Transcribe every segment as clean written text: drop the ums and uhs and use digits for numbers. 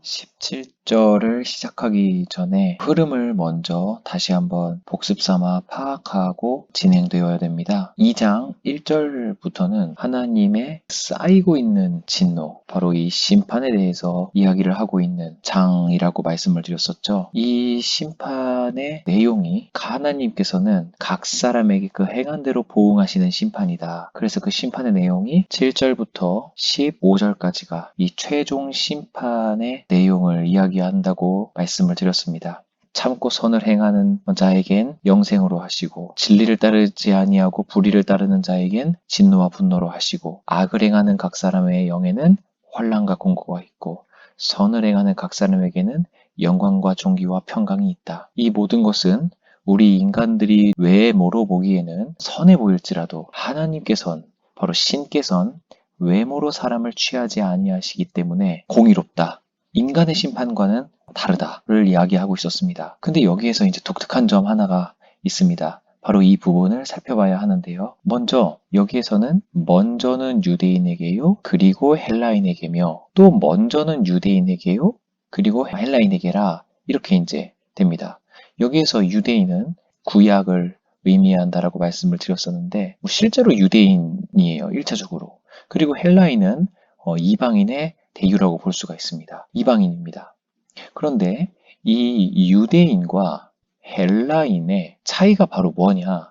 17절을 시작하기 전에 흐름을 먼저 다시 한번 복습 삼아 파악하고 진행되어야 됩니다. 2장 1절부터는 하나님의 쌓이고 있는 진노, 바로 이 심판에 대해서 이야기를 하고 있는 장이라고 말씀을 드렸었죠. 이 심판의 내용이 하나님께서는 각 사람에게 그 행한 대로 보응하시는 심판이다. 그래서 그 심판의 내용이 7절부터 15절까지가 이 최종 심판의 내용을 이야기한다고 말씀을 드렸습니다. 참고 선을 행하는 자에겐 영생으로 하시고 진리를 따르지 아니하고 불의를 따르는 자에겐 진노와 분노로 하시고 악을 행하는 각 사람의 영에는 환난과 공고가 있고 선을 행하는 각 사람에게는 영광과 존귀와 평강이 있다. 이 모든 것은 우리 인간들이 외모로 보기에는 선해 보일지라도 하나님께선 바로 신께선 외모로 사람을 취하지 아니하시기 때문에 공의롭다. 인간의 심판과는 다르다를 이야기하고 있었습니다. 근데 여기에서 이제 독특한 점 하나가 있습니다. 바로 이 부분을 살펴봐야 하는데요. 먼저 여기에서는 먼저는 유대인에게요, 그리고 헬라인에게며 또 먼저는 유대인에게요, 그리고 헬라인에게라 이렇게 이제 됩니다. 여기에서 유대인은 구약을 의미한다라고 말씀을 드렸었는데 실제로 유대인이에요. 1차적으로. 그리고 헬라인은 이방인의 대유라고 볼 수가 있습니다. 이방인입니다. 그런데 이 유대인과 헬라인의 차이가 바로 뭐냐?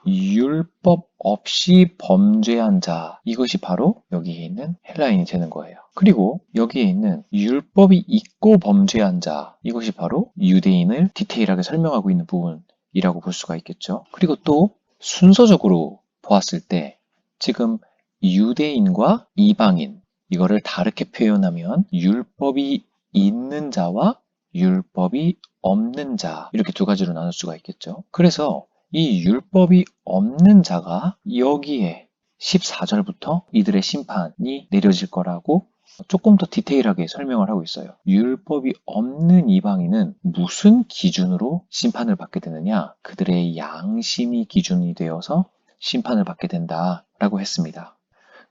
율법 없이 범죄한 자, 이것이 바로 여기에 있는 헬라인이 되는 거예요. 그리고 여기에 있는 율법이 있고 범죄한 자, 이것이 바로 유대인을 디테일하게 설명하고 있는 부분이라고 볼 수가 있겠죠. 그리고 또 순서적으로 보았을 때 지금 유대인과 이방인, 이거를 다르게 표현하면 율법이 있는 자와 율법이 없는 자, 이렇게 두 가지로 나눌 수가 있겠죠. 그래서 이 율법이 없는 자가 여기에 14절부터 이들의 심판이 내려질 거라고 조금 더 디테일하게 설명을 하고 있어요. 율법이 없는 이방인은 무슨 기준으로 심판을 받게 되느냐? 그들의 양심이 기준이 되어서 심판을 받게 된다라고 했습니다.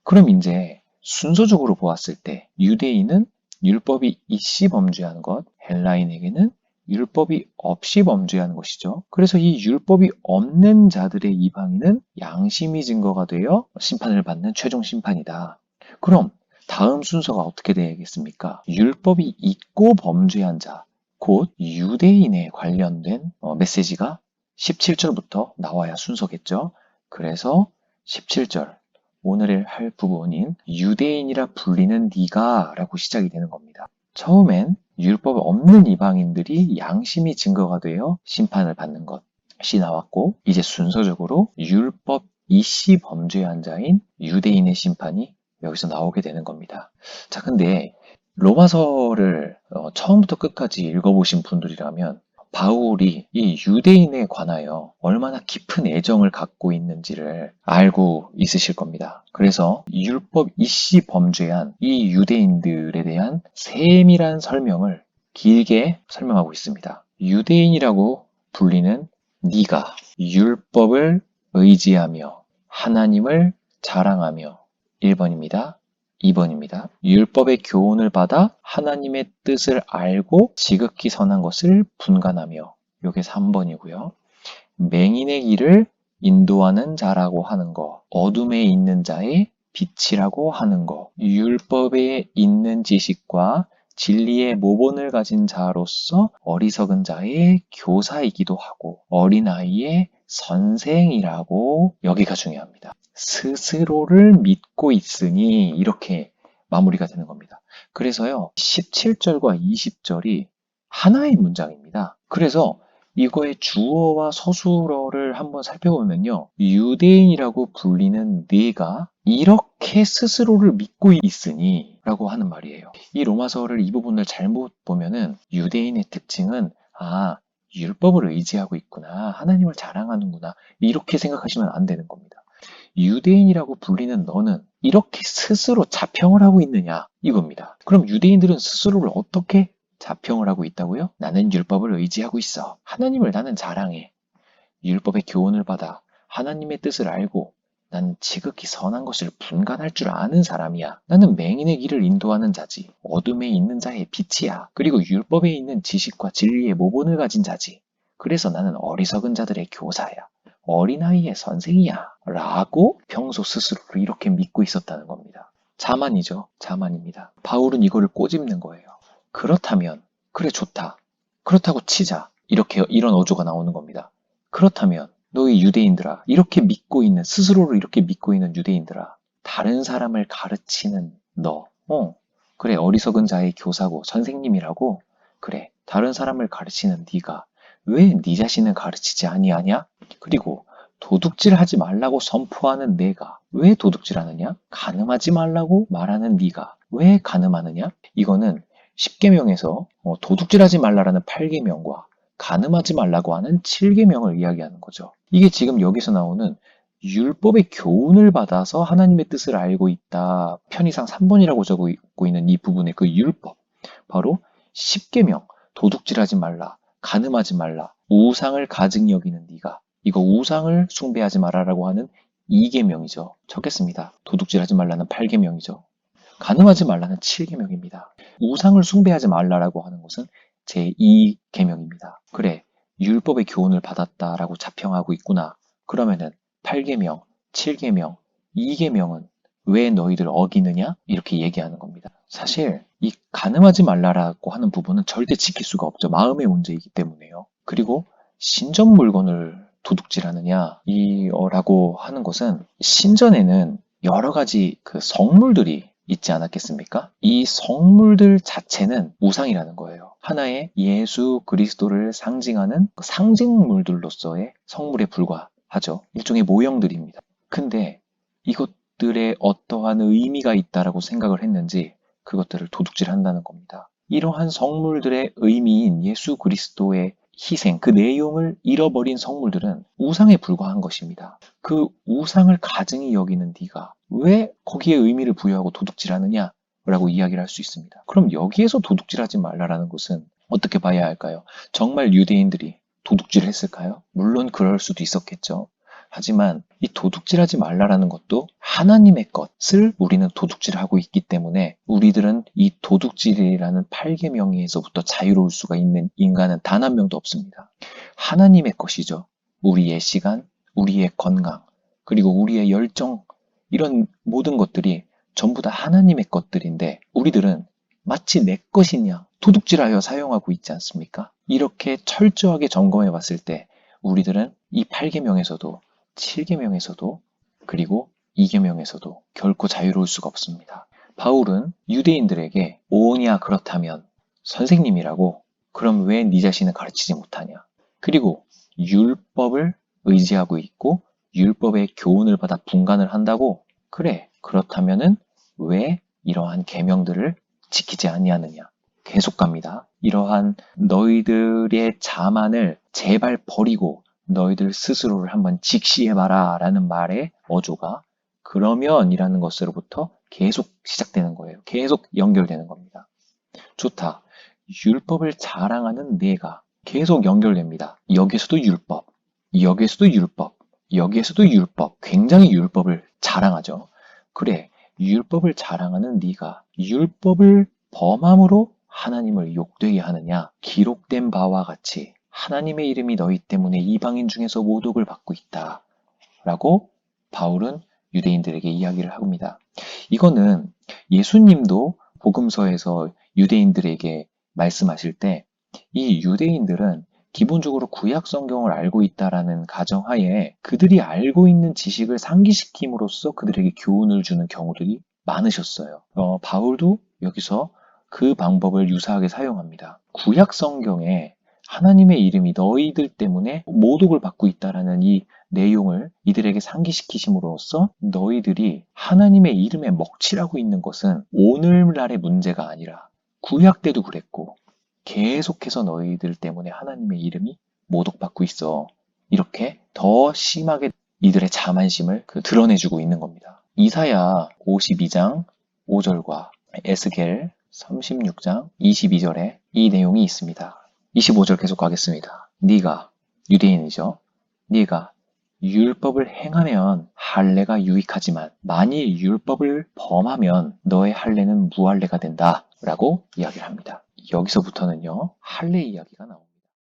그럼 이제 순서적으로 보았을 때 유대인은 율법이 있이 범죄한 것, 헬라인에게는 율법이 없이 범죄한 것이죠. 그래서 이 율법이 없는 자들의 이방인은 양심이 증거가 되어 심판을 받는 최종 심판이다. 그럼 다음 순서가 어떻게 되겠습니까? 율법이 있고 범죄한 자, 곧 유대인에 관련된 메시지가 17절부터 나와야 순서겠죠. 그래서 17절, 오늘 할 부분인 유대인이라 불리는 네가 라고 시작이 되는 겁니다. 처음엔 율법 없는 이방인들이 양심이 증거가 되어 심판을 받는 것이 나왔고, 이제 순서적으로 율법 이씨 범죄한 자인 유대인의 심판이 여기서 나오게 되는 겁니다. 자, 근데 로마서를 처음부터 끝까지 읽어보신 분들이라면 바울이 이 유대인에 관하여 얼마나 깊은 애정을 갖고 있는지를 알고 있으실 겁니다. 그래서 율법 이씨 범죄한 이 유대인들에 대한 세밀한 설명을 길게 설명하고 있습니다. 유대인이라고 불리는 네가 율법을 의지하며 하나님을 자랑하며 1번입니다. 2번입니다. 율법의 교훈을 받아 하나님의 뜻을 알고 지극히 선한 것을 분간하며, 요게 3번이고요. 맹인의 길을 인도하는 자라고 하는 거, 어둠에 있는 자의 빛이라고 하는 거, 율법에 있는 지식과 진리의 모본을 가진 자로서 어리석은 자의 교사이기도 하고 어린아이의 선생이라고, 여기가 중요합니다. 스스로를 믿고 있으니, 이렇게 마무리가 되는 겁니다. 그래서요, 17절과 20절이 하나의 문장입니다. 그래서 이거의 주어와 서술어를 한번 살펴보면요, 유대인이라고 불리는 네가 이렇게 스스로를 믿고 있으니 라고 하는 말이에요. 이 로마서를 이 부분을 잘못 보면은 유대인의 특징은 율법을 의지하고 있구나, 하나님을 자랑하는구나, 이렇게 생각하시면 안 되는 겁니다. 유대인이라고 불리는 너는 이렇게 스스로 자평을 하고 있느냐, 이겁니다. 그럼 유대인들은 스스로를 어떻게 자평을 하고 있다고요? 나는 율법을 의지하고 있어. 하나님을 나는 자랑해. 율법의 교훈을 받아 하나님의 뜻을 알고 난 지극히 선한 것을 분간할 줄 아는 사람이야. 나는 맹인의 길을 인도하는 자지. 어둠에 있는 자의 빛이야. 그리고 율법에 있는 지식과 진리의 모본을 가진 자지. 그래서 나는 어리석은 자들의 교사야. 어린아이의 선생이야. 라고 평소 스스로를 이렇게 믿고 있었다는 겁니다. 자만이죠. 자만입니다. 바울은 이거를 꼬집는 거예요. 그렇다면, 그래 좋다. 그렇다고 치자. 이런 어조가 나오는 겁니다. 그렇다면 너희 유대인들아, 이렇게 믿고 있는, 스스로를 이렇게 믿고 있는 유대인들아, 다른 사람을 가르치는 너, 그래 어리석은 자의 교사고 선생님이라고, 그래 다른 사람을 가르치는 네가 왜 네 자신을 가르치지 아니하냐? 그리고 도둑질하지 말라고 선포하는 내가 왜 도둑질하느냐? 간음하지 말라고 말하는 네가 왜 간음하느냐? 이거는 10계명에서 도둑질하지 말라라는 8계명과 간음하지 말라고 하는 7계명을 이야기하는 거죠. 이게 지금 여기서 나오는 율법의 교훈을 받아서 하나님의 뜻을 알고 있다. 편의상 3번이라고 적고 있는 이 부분의 그 율법. 바로 10계명, 도둑질하지 말라, 간음하지 말라, 우상을 가증히 여기는 네가, 이거 우상을 숭배하지 말아라고 하는 2계명이죠. 적겠습니다. 도둑질하지 말라는 8계명이죠. 간음하지 말라는 7계명입니다. 우상을 숭배하지 말라라고 하는 것은 제2계명입니다. 그래, 율법의 교훈을 받았다라고 자평하고 있구나. 그러면은 8계명, 7계명, 2계명은 왜 너희들 어기느냐? 이렇게 얘기하는 겁니다. 사실 이 간음하지 말라라고 하는 부분은 절대 지킬 수가 없죠. 마음의 문제이기 때문에요. 그리고 신전 물건을 도둑질하느냐 라고 하는 것은 신전에는 여러 가지 그 성물들이 있지 않았겠습니까? 이 성물들 자체는 우상이라는 거예요. 하나의 예수 그리스도를 상징하는 상징물들로서의 성물에 불과하죠. 일종의 모형들입니다. 근데 이것들에 어떠한 의미가 있다라고 생각을 했는지 그것들을 도둑질한다는 겁니다. 이러한 성물들의 의미인 예수 그리스도의 희생, 그 내용을 잃어버린 성물들은 우상에 불과한 것입니다. 그 우상을 가증히 여기는 네가 왜 거기에 의미를 부여하고 도둑질하느냐? 라고 이야기를 할 수 있습니다. 그럼 여기에서 도둑질하지 말라라는 것은 어떻게 봐야 할까요? 정말 유대인들이 도둑질을 했을까요? 물론 그럴 수도 있었겠죠. 하지만 이 도둑질하지 말라라는 것도 하나님의 것을 우리는 도둑질하고 있기 때문에 우리들은 이 도둑질이라는 8계명에서부터 자유로울 수가 있는 인간은 단 한 명도 없습니다. 하나님의 것이죠. 우리의 시간, 우리의 건강, 그리고 우리의 열정, 이런 모든 것들이 전부 다 하나님의 것들인데 우리들은 마치 내 것이냐 도둑질하여 사용하고 있지 않습니까? 이렇게 철저하게 점검해 봤을 때 우리들은 이 8계명에서도 7계명에서도 그리고 2계명에서도 결코 자유로울 수가 없습니다. 바울은 유대인들에게 오냐 그렇다면 선생님이라고 그럼 왜 네 자신을 가르치지 못하냐? 그리고 율법을 의지하고 있고 율법의 교훈을 받아 분간을 한다고? 그래, 그렇다면은 왜 이러한 계명들을 지키지 아니하느냐? 계속 갑니다. 이러한 너희들의 자만을 제발 버리고 너희들 스스로를 한번 직시해봐라 라는 말의 어조가 그러면 이라는 것으로부터 계속 시작되는 거예요. 계속 연결되는 겁니다. 좋다. 율법을 자랑하는 내가 계속 연결됩니다. 여기서도 율법, 여기서도 율법, 여기에서도 율법, 굉장히 율법을 자랑하죠. 그래, 율법을 자랑하는 네가 율법을 범함으로 하나님을 욕되게 하느냐? 기록된 바와 같이 하나님의 이름이 너희 때문에 이방인 중에서 모독을 받고 있다. 라고 바울은 유대인들에게 이야기를 합니다. 이거는 예수님도 복음서에서 유대인들에게 말씀하실 때 이 유대인들은 기본적으로 구약 성경을 알고 있다라는 가정하에 그들이 알고 있는 지식을 상기시킴으로써 그들에게 교훈을 주는 경우들이 많으셨어요. 바울도 여기서 그 방법을 유사하게 사용합니다. 구약 성경에 하나님의 이름이 너희들 때문에 모독을 받고 있다라는 이 내용을 이들에게 상기시키심으로써 너희들이 하나님의 이름에 먹칠하고 있는 것은 오늘날의 문제가 아니라 구약 때도 그랬고 계속해서 너희들 때문에 하나님의 이름이 모독받고 있어. 이렇게 더 심하게 이들의 자만심을 드러내주고 있는 겁니다. 이사야 52장 5절과 에스겔 36장 22절에 이 내용이 있습니다. 25절 계속 가겠습니다. 네가 유대인이죠. 네가 율법을 행하면 할례가 유익하지만 만일 율법을 범하면 너의 할례는 무할례가 된다 라고 이야기를 합니다. 여기서부터는요 할례 이야기가 나옵니다.